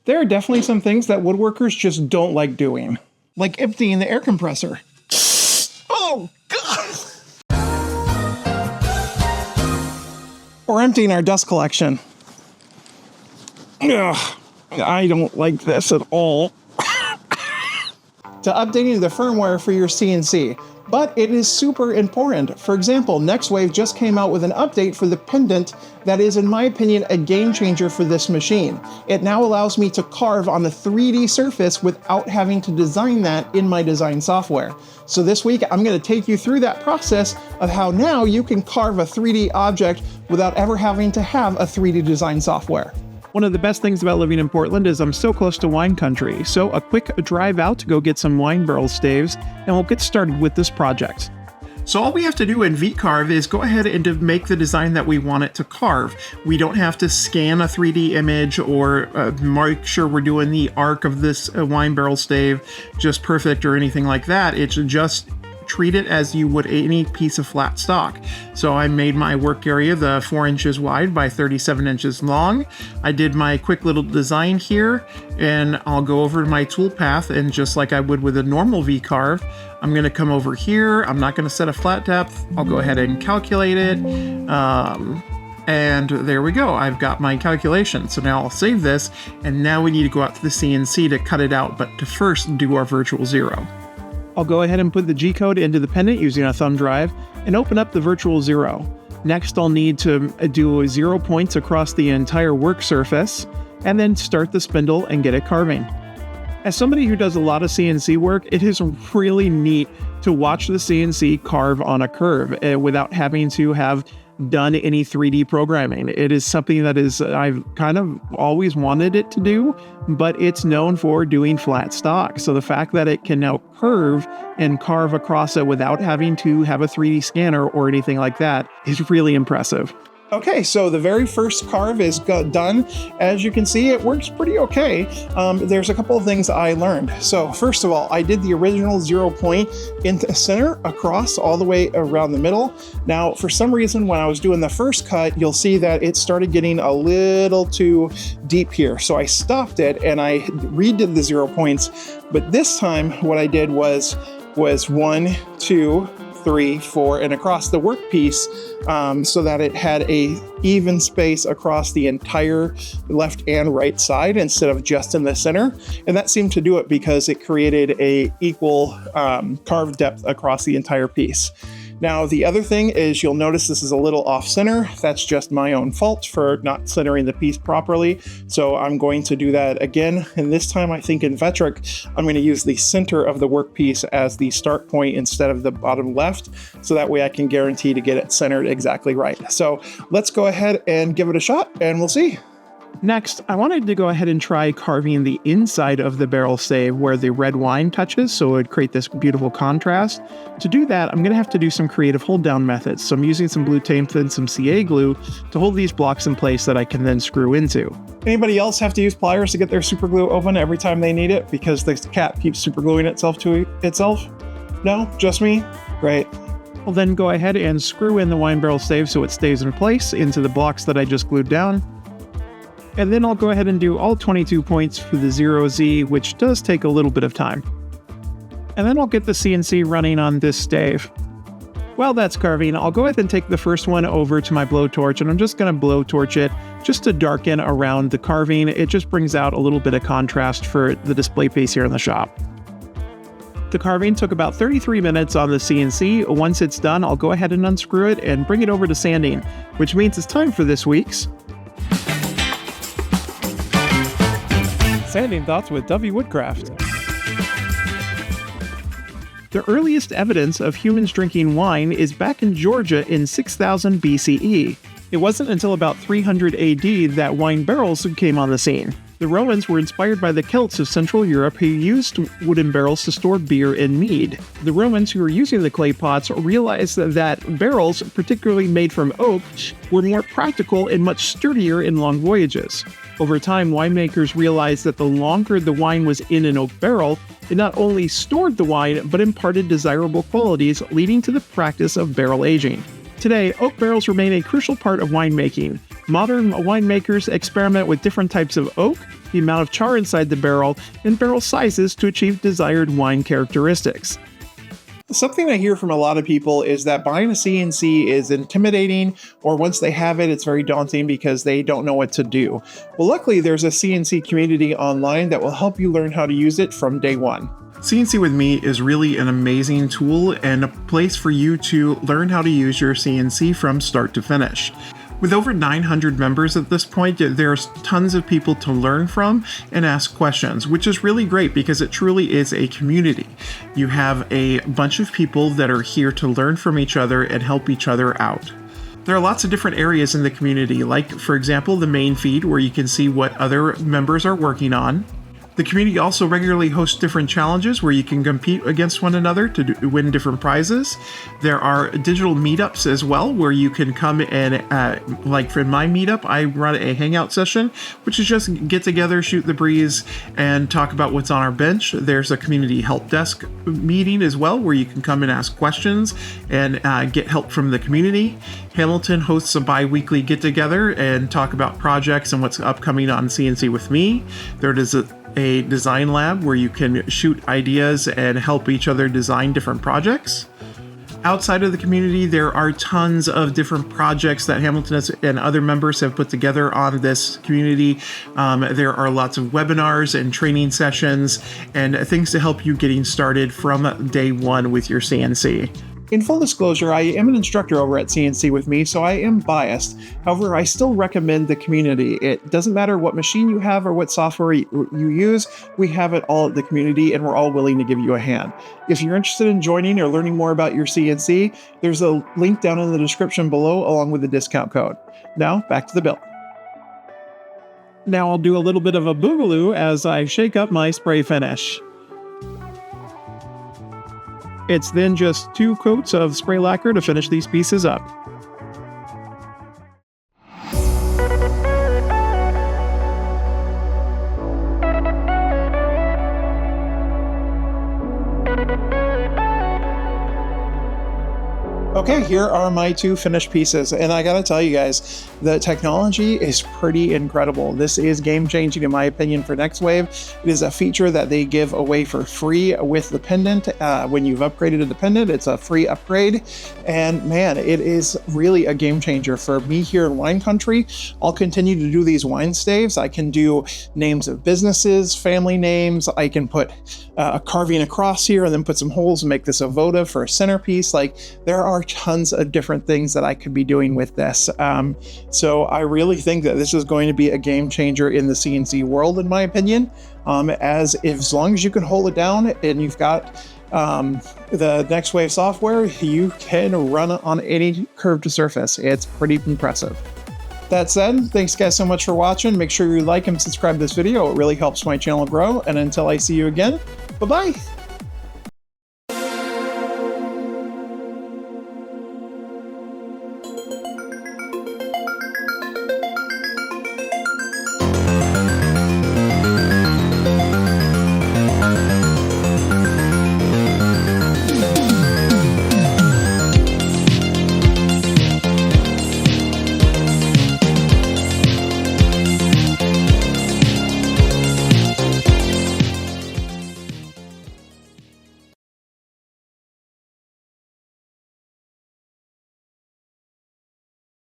There are definitely some things that woodworkers just don't like doing, like emptying the air compressor. Oh, God! Or emptying our dust collection. Ugh, I don't like this at all. To updating the firmware for your CNC, but it is super important. For example, Next Wave just came out with an update for the pendant that is, in my opinion, a game changer for this machine. It now allows me to carve on a 3D surface without having to design that in my design software. So this week, I'm going to take you through that process of how now you can carve a 3D object without ever having to have a 3D design software. One of the best things about living in Portland is I'm so close to wine country, so a quick drive out to go get some wine barrel staves, and we'll get started with this project. So all we have to do in VCarve is go ahead and make the design that we want it to carve. We don't have to scan a 3D image or make sure we're doing the arc of this wine barrel stave just perfect or anything like that. It's just treat it as you would any piece of flat stock. So I made my work area the 4 inches wide by 37 inches long. I did my quick little design here, and I'll go over to my tool path, and just like I would with a normal V-carve, I'm going to come over here. I'm not going to set a flat depth. I'll go ahead and calculate it. And there we go. I've got my calculation. So now I'll save this, and now we need to go out to the CNC to cut it out, but to first do our virtual zero. I'll go ahead and put the G-code into the pendant using a thumb drive and open up the virtual zero. Next, I'll need to do 0 points across the entire work surface and then start the spindle and get it carving. As somebody who does a lot of CNC work, it is really neat to watch the CNC carve on a curve without having to have done any 3D programming. It is something that I've kind of always wanted it to do, but it's known for doing flat stock. So the fact that it can now curve and carve across it without having to have a 3D scanner or anything like that is really impressive. Okay, so the very first carve is done. As you can see, it works pretty okay. There's a couple of things I learned. So first of all, I did the original 0 point in the center across all the way around the middle. Now, for some reason, when I was doing the first cut, you'll see that it started getting a little too deep here. So I stopped it and I redid the 0 points. But this time, what I did was 1, 2, 3, 4, and across the workpiece, so that it had a even space across the entire left and right side instead of just in the center. And that seemed to do it because it created a equal carve depth across the entire piece. Now, the other thing is you'll notice this is a little off center. That's just my own fault for not centering the piece properly. So I'm going to do that again. And this time, I think in Vectric, I'm going to use the center of the workpiece as the start point instead of the bottom left. So that way I can guarantee to get it centered exactly right. So let's go ahead and give it a shot and we'll see. Next, I wanted to go ahead and try carving the inside of the barrel stave where the red wine touches, so it would create this beautiful contrast. To do that, I'm going to have to do some creative hold-down methods. So I'm using some blue tape and some CA glue to hold these blocks in place that I can then screw into. Anybody else have to use pliers to get their super glue open every time they need it because the cat keeps super gluing itself to itself? No? Just me? Great. I'll then go ahead and screw in the wine barrel stave so it stays in place into the blocks that I just glued down. And then I'll go ahead and do all 22 points for the 0Z, which does take a little bit of time. And then I'll get the CNC running on this stave. While that's carving, I'll go ahead and take the first one over to my blowtorch, and I'm just going to blowtorch it just to darken around the carving. It just brings out a little bit of contrast for the display piece here in the shop. The carving took about 33 minutes on the CNC. Once it's done, I'll go ahead and unscrew it and bring it over to sanding, which means it's time for this week's Sanding Thoughts with Duffey Woodcraft. The earliest evidence of humans drinking wine is back in Georgia in 6000 BCE. It wasn't until about 300 AD that wine barrels came on the scene. The Romans were inspired by the Celts of Central Europe who used wooden barrels to store beer and mead. The Romans who were using the clay pots realized that barrels, particularly made from oak, were more practical and much sturdier in long voyages. Over time, winemakers realized that the longer the wine was in an oak barrel, it not only stored the wine, but imparted desirable qualities, leading to the practice of barrel aging. Today, oak barrels remain a crucial part of winemaking. Modern winemakers experiment with different types of oak, the amount of char inside the barrel, and barrel sizes to achieve desired wine characteristics. Something I hear from a lot of people is that buying a CNC is intimidating, or once they have it, it's very daunting because they don't know what to do. Well, luckily, there's a CNC community online that will help you learn how to use it from day one. CNC With Me is really an amazing tool and a place for you to learn how to use your CNC from start to finish. With over 900 members at this point, there's tons of people to learn from and ask questions, which is really great because it truly is a community. You have a bunch of people that are here to learn from each other and help each other out. There are lots of different areas in the community, like, for example, the main feed where you can see what other members are working on. The community also regularly hosts different challenges where you can compete against one another to win different prizes. There are digital meetups as well where you can come and, like for my meetup, I run a hangout session, which is just get together, shoot the breeze, and talk about what's on our bench. There's a community help desk meeting as well where you can come and ask questions and get help from the community. Hamilton hosts a bi-weekly get-together and talk about projects and what's upcoming on CNC With Me. There is a design lab where you can shoot ideas and help each other design different projects. Outside of the community, there are tons of different projects that Hamilton and other members have put together on this community. There are lots of webinars and training sessions and things to help you getting started from day one with your CNC. In full disclosure, I am an instructor over at CNC With Me, so I am biased. However, I still recommend the community. It doesn't matter what machine you have or what software you use, we have it all at the community and we're all willing to give you a hand. If you're interested in joining or learning more about your CNC, there's a link down in the description below along with the discount code. Now, back to the build. Now I'll do a little bit of a boogaloo as I shake up my spray finish. It's then just 2 coats of spray lacquer to finish these pieces up. Okay, here are my 2 finished pieces, and I gotta tell you guys, the technology is pretty incredible. This is game-changing in my opinion for Next Wave. It is a feature that they give away for free with the pendant. When you've upgraded a pendant, it's a free upgrade, and man, it is really a game changer for me here in wine country. I'll continue to do these wine staves. I can do names of businesses, family names. I can put a carving across here and then put some holes and make this a votive for a centerpiece. Like, there are tons of different things that I could be doing with this. So I really think that this is going to be a game changer in the CNC world, in my opinion. As long as you can hold it down and you've got the Next Wave software, you can run it on any curved surface. It's pretty impressive. That said, thanks guys so much for watching. Make sure you like and subscribe to this video. It really helps my channel grow. And until I see you again, bye-bye.